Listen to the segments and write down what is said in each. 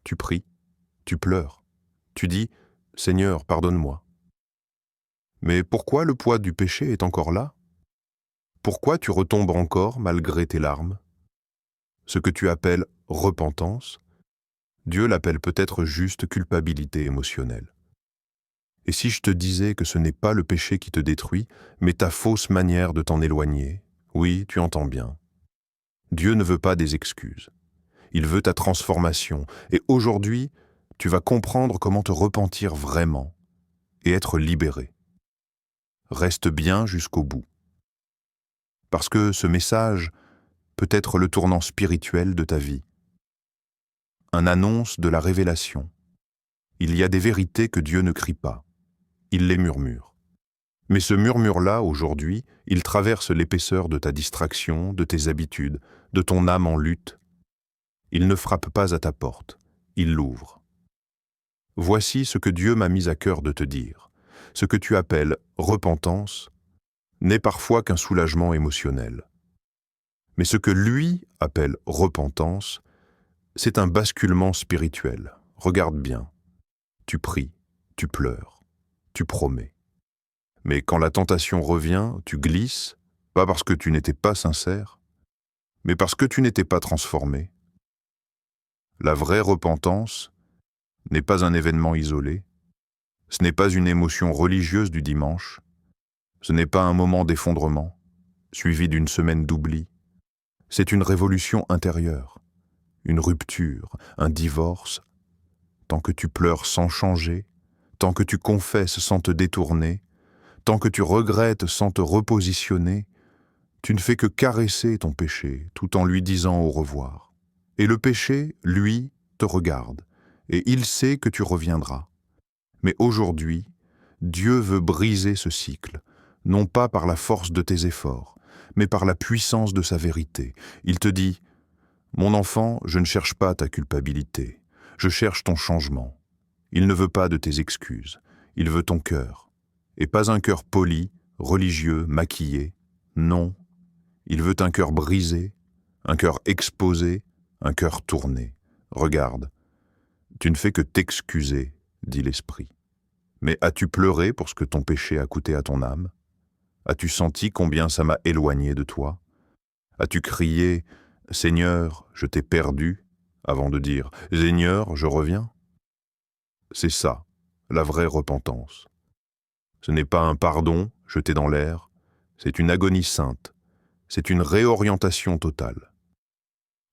Tu pries, tu pleures, tu dis « Seigneur, pardonne-moi ». Mais pourquoi le poids du péché est encore là? Pourquoi tu retombes encore malgré tes larmes? Ce que tu appelles repentance, Dieu l'appelle peut-être juste culpabilité émotionnelle. Et si je te disais que ce n'est pas le péché qui te détruit, mais ta fausse manière de t'en éloigner, oui, tu entends bien. Dieu ne veut pas des excuses. Il veut ta transformation. Et aujourd'hui, tu vas comprendre comment te repentir vraiment et être libéré. Reste bien jusqu'au bout. Parce que ce message peut être le tournant spirituel de ta vie. Un annonce de la révélation. Il y a des vérités que Dieu ne crie pas. Il les murmure. Mais ce murmure-là, aujourd'hui, il traverse l'épaisseur de ta distraction, de tes habitudes, de ton âme en lutte. Il ne frappe pas à ta porte, il l'ouvre. Voici ce que Dieu m'a mis à cœur de te dire. Ce que tu appelles repentance n'est parfois qu'un soulagement émotionnel. Mais ce que lui appelle repentance, c'est un basculement spirituel. Regarde bien. Tu pries, tu pleures, tu promets. Mais quand la tentation revient, tu glisses, pas parce que tu n'étais pas sincère, mais parce que tu n'étais pas transformé. La vraie repentance n'est pas un événement isolé, ce n'est pas une émotion religieuse du dimanche, ce n'est pas un moment d'effondrement, suivi d'une semaine d'oubli. C'est une révolution intérieure, une rupture, un divorce. Tant que tu pleures sans changer, tant que tu confesses sans te détourner, tant que tu regrettes sans te repositionner, tu ne fais que caresser ton péché tout en lui disant au revoir. Et le péché, lui, te regarde, et il sait que tu reviendras. Mais aujourd'hui, Dieu veut briser ce cycle, non pas par la force de tes efforts, mais par la puissance de sa vérité. Il te dit « Mon enfant, je ne cherche pas ta culpabilité, je cherche ton changement. Il ne veut pas de tes excuses, il veut ton cœur. Et pas un cœur poli, religieux, maquillé. Non, il veut un cœur brisé, un cœur exposé, un cœur tourné. Regarde, tu ne fais que t'excuser, dit l'Esprit. Mais as-tu pleuré pour ce que ton péché a coûté à ton âme? As-tu senti combien ça m'a éloigné de toi? As-tu crié « Seigneur, je t'ai perdu » avant de dire « Seigneur, je reviens » ? C'est ça, la vraie repentance. Ce n'est pas un pardon jeté dans l'air, c'est une agonie sainte, c'est une réorientation totale.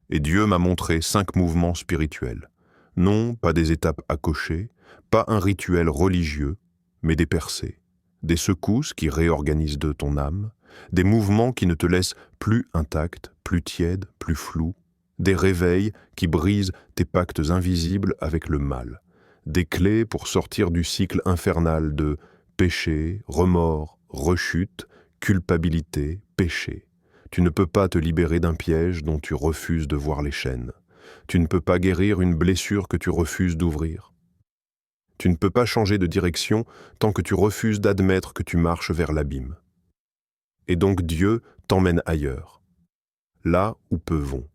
Et Dieu m'a montré 5 mouvements spirituels. Non, pas des étapes à cocher, pas un rituel religieux, mais des percées, des secousses qui réorganisent de ton âme, des mouvements qui ne te laissent plus intact, plus tiède, plus flou, des réveils qui brisent tes pactes invisibles avec le mal, des clés pour sortir du cycle infernal de péché, remords, rechute, culpabilité, péché. Tu ne peux pas te libérer d'un piège dont tu refuses de voir les chaînes. Tu ne peux pas guérir une blessure que tu refuses d'ouvrir. Tu ne peux pas changer de direction tant que tu refuses d'admettre que tu marches vers l'abîme. Et donc Dieu t'emmène ailleurs, là où peu vont,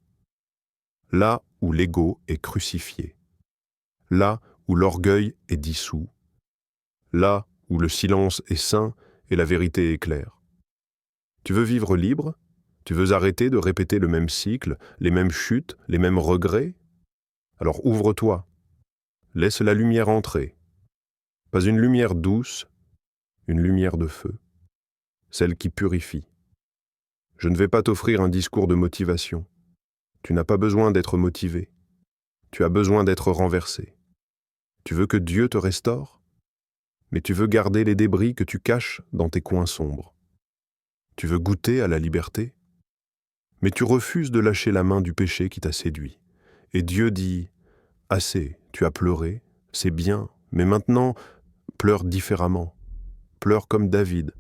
là où l'ego est crucifié, là où l'orgueil est dissous, là où le silence est saint et la vérité est claire. Tu veux vivre libre? Tu veux arrêter de répéter le même cycle, les mêmes chutes, les mêmes regrets? Alors ouvre-toi. Laisse la lumière entrer. Pas une lumière douce, une lumière de feu. Celle qui purifie. Je ne vais pas t'offrir un discours de motivation. Tu n'as pas besoin d'être motivé. Tu as besoin d'être renversé. Tu veux que Dieu te restaure? Mais tu veux garder les débris que tu caches dans tes coins sombres. Tu veux goûter à la liberté? Mais tu refuses de lâcher la main du péché qui t'a séduit. Et Dieu dit « Assez, tu as pleuré, c'est bien, mais maintenant, pleure différemment. Pleure comme David.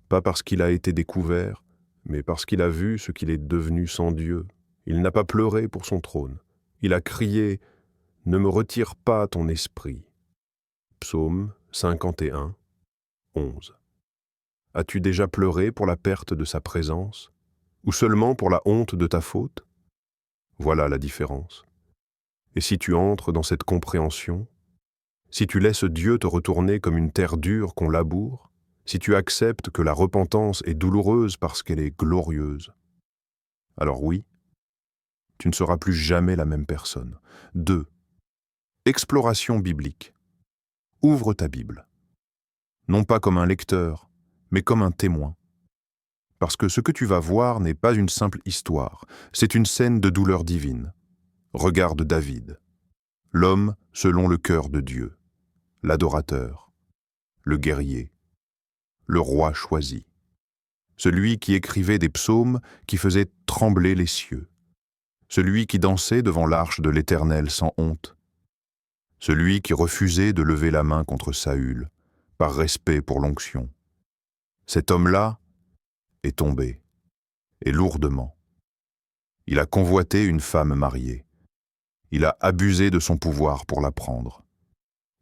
Pas parce qu'il a été découvert, mais parce qu'il a vu ce qu'il est devenu sans Dieu. Il n'a pas pleuré pour son trône. Il a crié « Ne me retire pas ton esprit ». Psaume 51, 11. As-tu déjà pleuré pour la perte de sa présence? Ou seulement pour la honte de ta faute? Voilà la différence. Et si tu entres dans cette compréhension, si tu laisses Dieu te retourner comme une terre dure qu'on laboure, si tu acceptes que la repentance est douloureuse parce qu'elle est glorieuse, alors oui, tu ne seras plus jamais la même personne. 2. Exploration biblique. Ouvre ta Bible. Non pas comme un lecteur, mais comme un témoin. Parce que ce que tu vas voir n'est pas une simple histoire, c'est une scène de douleur divine. Regarde David, l'homme selon le cœur de Dieu, l'adorateur, le guerrier, le roi choisi, celui qui écrivait des psaumes qui faisaient trembler les cieux, celui qui dansait devant l'arche de l'Éternel sans honte, celui qui refusait de lever la main contre Saül, par respect pour l'onction. Cet homme-là est tombé, et lourdement. Il a convoité une femme mariée. Il a abusé de son pouvoir pour la prendre.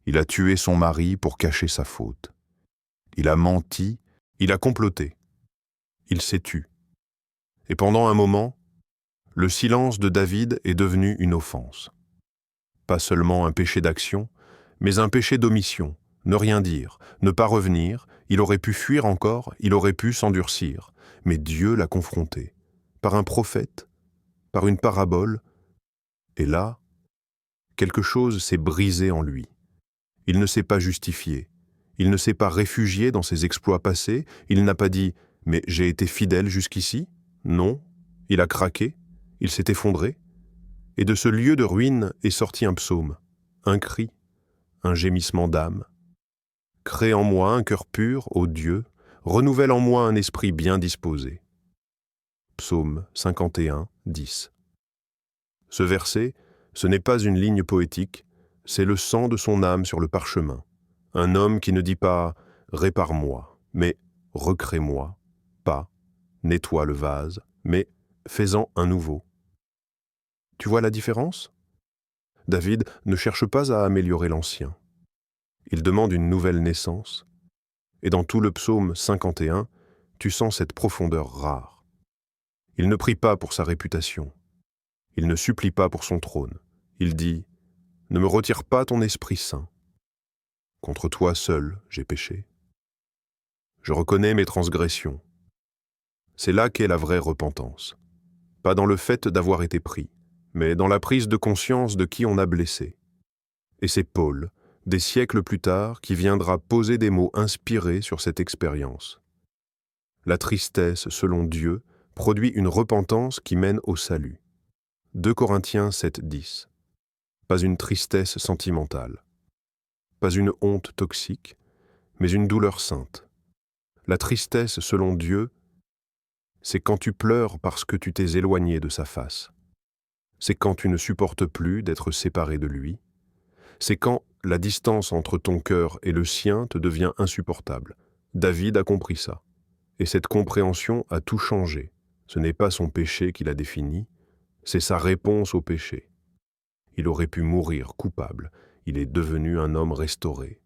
Il a tué son mari pour cacher sa faute. Il a menti, il a comploté. Il s'est tu. Et pendant un moment, le silence de David est devenu une offense. Pas seulement un péché d'action, mais un péché d'omission, ne rien dire, ne pas revenir, il aurait pu fuir encore, il aurait pu s'endurcir, mais Dieu l'a confronté, par un prophète, par une parabole, et là, quelque chose s'est brisé en lui. Il ne s'est pas justifié, il ne s'est pas réfugié dans ses exploits passés, il n'a pas dit « mais j'ai été fidèle jusqu'ici ». Non, il a craqué, il s'est effondré, et de ce lieu de ruine est sorti un psaume, un cri, un gémissement d'âme. Crée en moi un cœur pur, ô Dieu, renouvelle en moi un esprit bien disposé. Psaume 51, 10. Ce verset, ce n'est pas une ligne poétique, c'est le sang de son âme sur le parchemin. Un homme qui ne dit pas « répare-moi », mais « recrée-moi », pas « nettoie le vase », mais « fais-en un nouveau ». Tu vois la différence ? David ne cherche pas à améliorer l'ancien. Il demande une nouvelle naissance, et dans tout le psaume 51, tu sens cette profondeur rare. Il ne prie pas pour sa réputation, il ne supplie pas pour son trône, il dit « Ne me retire pas ton Esprit Saint. Contre toi seul j'ai péché. Je reconnais mes transgressions. » C'est là qu'est la vraie repentance, pas dans le fait d'avoir été pris, mais dans la prise de conscience de qui on a blessé. Et c'est Paul, des siècles plus tard, qui viendra poser des mots inspirés sur cette expérience. La tristesse, selon Dieu, produit une repentance qui mène au salut. 2 Corinthiens 7, 10. Pas une tristesse sentimentale, pas une honte toxique, mais une douleur sainte. La tristesse, selon Dieu, c'est quand tu pleures parce que tu t'es éloigné de sa face. C'est quand tu ne supportes plus d'être séparé de lui. C'est quand la distance entre ton cœur et le sien te devient insupportable. David a compris ça. Et cette compréhension a tout changé. Ce n'est pas son péché qui l'a défini, c'est sa réponse au péché. Il aurait pu mourir coupable, il est devenu un homme restauré.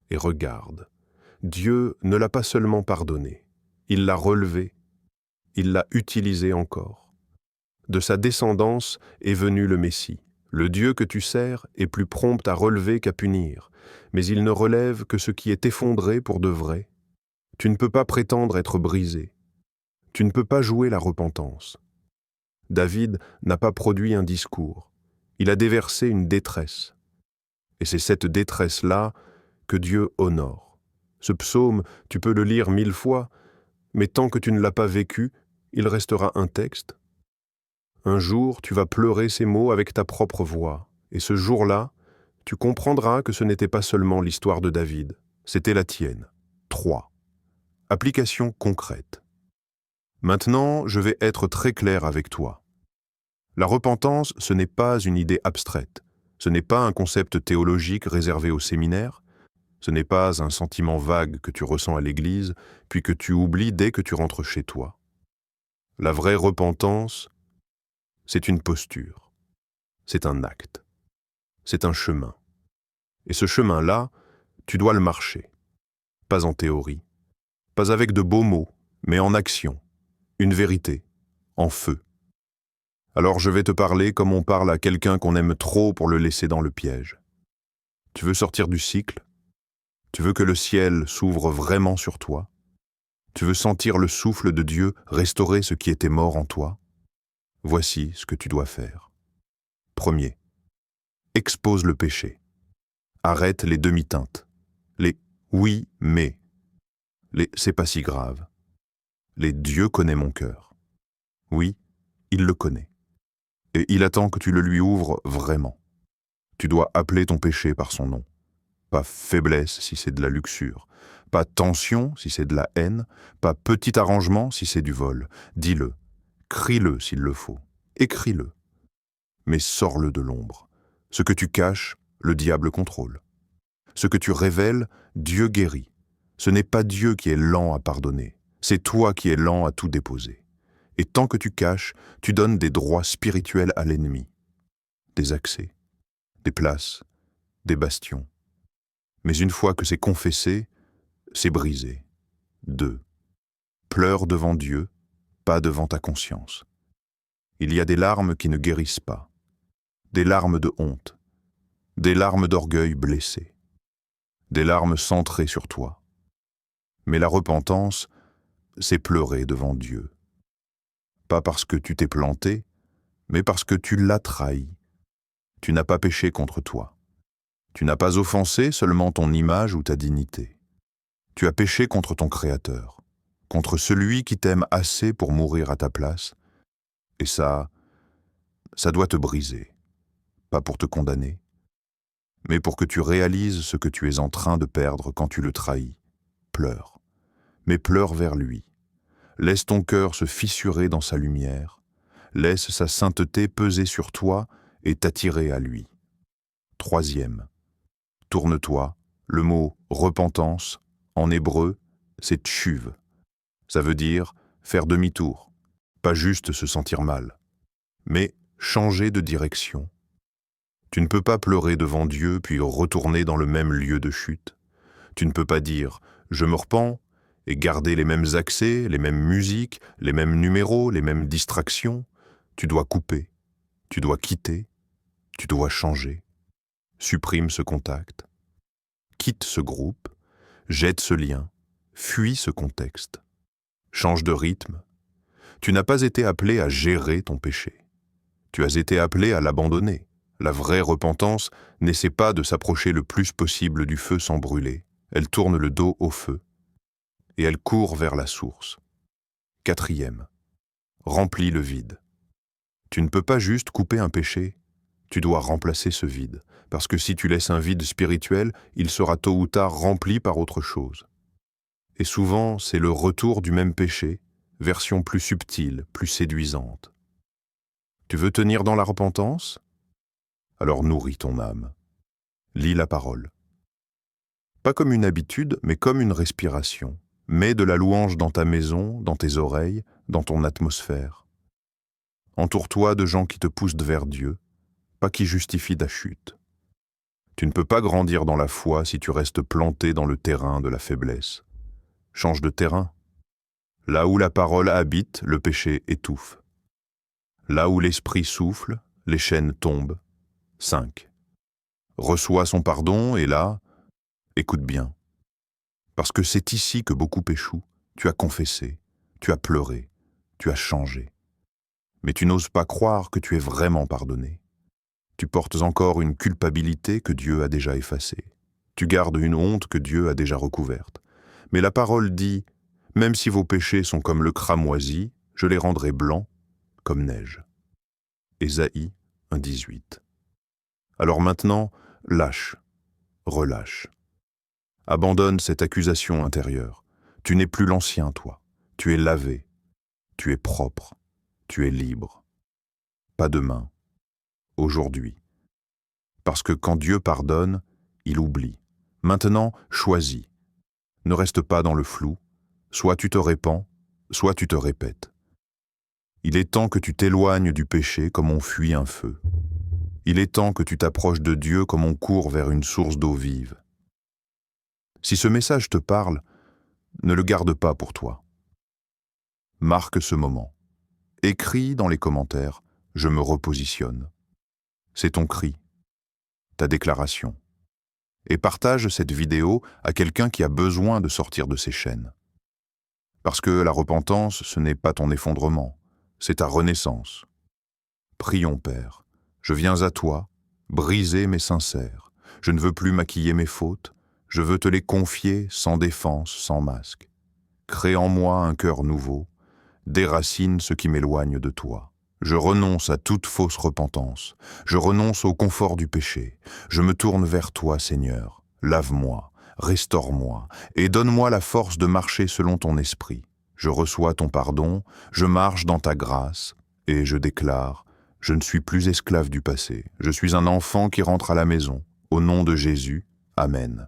Et regarde, Dieu ne l'a pas seulement pardonné, il l'a relevé, il l'a utilisé encore. De sa descendance est venu le Messie. Le Dieu que tu sers est plus prompt à relever qu'à punir, mais il ne relève que ce qui est effondré pour de vrai. Tu ne peux pas prétendre être brisé. Tu ne peux pas jouer la repentance. David n'a pas produit un discours. Il a déversé une détresse. Et c'est cette détresse-là que Dieu honore. Ce psaume, tu peux le lire 1000 fois, mais tant que tu ne l'as pas vécu, il restera un texte. Un jour, tu vas pleurer ces mots avec ta propre voix, et ce jour-là, tu comprendras que ce n'était pas seulement l'histoire de David, c'était la tienne. 3. Application concrète. Maintenant, je vais être très clair avec toi. La repentance, ce n'est pas une idée abstraite, ce n'est pas un concept théologique réservé au séminaire, ce n'est pas un sentiment vague que tu ressens à l'église, puis que tu oublies dès que tu rentres chez toi. La vraie repentance, c'est une posture, c'est un acte, c'est un chemin. Et ce chemin-là, tu dois le marcher, pas en théorie, pas avec de beaux mots, mais en action, une vérité, en feu. Alors je vais te parler comme on parle à quelqu'un qu'on aime trop pour le laisser dans le piège. Tu veux sortir du cycle? Tu veux que le ciel s'ouvre vraiment sur toi? Tu veux sentir le souffle de Dieu restaurer ce qui était mort en toi? Voici ce que tu dois faire. Premier, expose le péché. Arrête les demi-teintes, les oui, mais, les c'est pas si grave, les Dieu connaît mon cœur. Oui, il le connaît. Et il attend que tu le lui ouvres vraiment. Tu dois appeler ton péché par son nom. Pas faiblesse si c'est de la luxure, pas tension si c'est de la haine, pas petit arrangement si c'est du vol. Dis-le, crie-le s'il le faut, écris-le. Mais sors-le de l'ombre. Ce que tu caches, le diable contrôle. Ce que tu révèles, Dieu guérit. Ce n'est pas Dieu qui est lent à pardonner, c'est toi qui es lent à tout déposer. Et tant que tu caches, tu donnes des droits spirituels à l'ennemi. Des accès, des places, des bastions. Mais une fois que c'est confessé, c'est brisé. 2. Pleure devant Dieu, pas devant ta conscience. Il y a des larmes qui ne guérissent pas, des larmes de honte, des larmes d'orgueil blessé, des larmes centrées sur toi. Mais la repentance, c'est pleurer devant Dieu. Pas parce que tu t'es planté, mais parce que tu l'as trahi. Tu n'as pas péché contre toi. Tu n'as pas offensé seulement ton image ou ta dignité. Tu as péché contre ton Créateur, contre celui qui t'aime assez pour mourir à ta place. Et ça doit te briser, pas pour te condamner, mais pour que tu réalises ce que tu es en train de perdre quand tu le trahis. Pleure, mais pleure vers lui. Laisse ton cœur se fissurer dans sa lumière. Laisse sa sainteté peser sur toi et t'attirer à lui. 3. Tourne-toi. Le mot « repentance », en hébreu, c'est « tshuv ». Ça veut dire faire demi-tour, pas juste se sentir mal, mais changer de direction. Tu ne peux pas pleurer devant Dieu puis retourner dans le même lieu de chute. Tu ne peux pas dire « je me repens » et garder les mêmes accès, les mêmes musiques, les mêmes numéros, les mêmes distractions. Tu dois couper, tu dois quitter, tu dois changer. Supprime ce contact. Quitte ce groupe, jette ce lien, fuis ce contexte. Change de rythme. Tu n'as pas été appelé à gérer ton péché. Tu as été appelé à l'abandonner. La vraie repentance n'essaie pas de s'approcher le plus possible du feu sans brûler. Elle tourne le dos au feu. Et elle court vers la source. 4. Remplis le vide. Tu ne peux pas juste couper un péché. Tu dois remplacer ce vide. Parce que si tu laisses un vide spirituel, il sera tôt ou tard rempli par autre chose. Et souvent, c'est le retour du même péché, version plus subtile, plus séduisante. Tu veux tenir dans la repentance? Alors nourris ton âme. Lis la parole. Pas comme une habitude, mais comme une respiration. Mets de la louange dans ta maison, dans tes oreilles, dans ton atmosphère. Entoure-toi de gens qui te poussent vers Dieu, pas qui justifient ta chute. Tu ne peux pas grandir dans la foi si tu restes planté dans le terrain de la faiblesse. Change de terrain. Là où la parole habite, le péché étouffe. Là où l'esprit souffle, les chaînes tombent. 5. Reçois son pardon et là, écoute bien. Parce que c'est ici que beaucoup échouent. Tu as confessé, tu as pleuré, tu as changé. Mais tu n'oses pas croire que tu es vraiment pardonné. Tu portes encore une culpabilité que Dieu a déjà effacée. Tu gardes une honte que Dieu a déjà recouverte. Mais la parole dit, même si vos péchés sont comme le cramoisi, je les rendrai blancs comme neige. Ésaïe 1,18. Alors maintenant, lâche, relâche. Abandonne cette accusation intérieure. Tu n'es plus l'ancien, toi. Tu es lavé, tu es propre, tu es libre. Pas demain, aujourd'hui. Parce que quand Dieu pardonne, il oublie. Maintenant, choisis. Ne reste pas dans le flou. Soit tu te répands, soit tu te répètes. Il est temps que tu t'éloignes du péché comme on fuit un feu. Il est temps que tu t'approches de Dieu comme on court vers une source d'eau vive. Si ce message te parle, ne le garde pas pour toi. Marque ce moment. Écris dans les commentaires je me repositionne. C'est ton cri, ta déclaration. Et partage cette vidéo à quelqu'un qui a besoin de sortir de ses chaînes. Parce que la repentance, ce n'est pas ton effondrement, c'est ta renaissance. Prions, Père, je viens à toi, brisé mais sincère. Je ne veux plus maquiller mes fautes, je veux te les confier sans défense, sans masque. Crée en moi un cœur nouveau, déracine ce qui m'éloigne de toi. Je renonce à toute fausse repentance, je renonce au confort du péché, je me tourne vers toi, Seigneur. Lave-moi, restaure-moi, et donne-moi la force de marcher selon ton esprit. Je reçois ton pardon, je marche dans ta grâce, et je déclare, je ne suis plus esclave du passé, je suis un enfant qui rentre à la maison. Au nom de Jésus, Amen.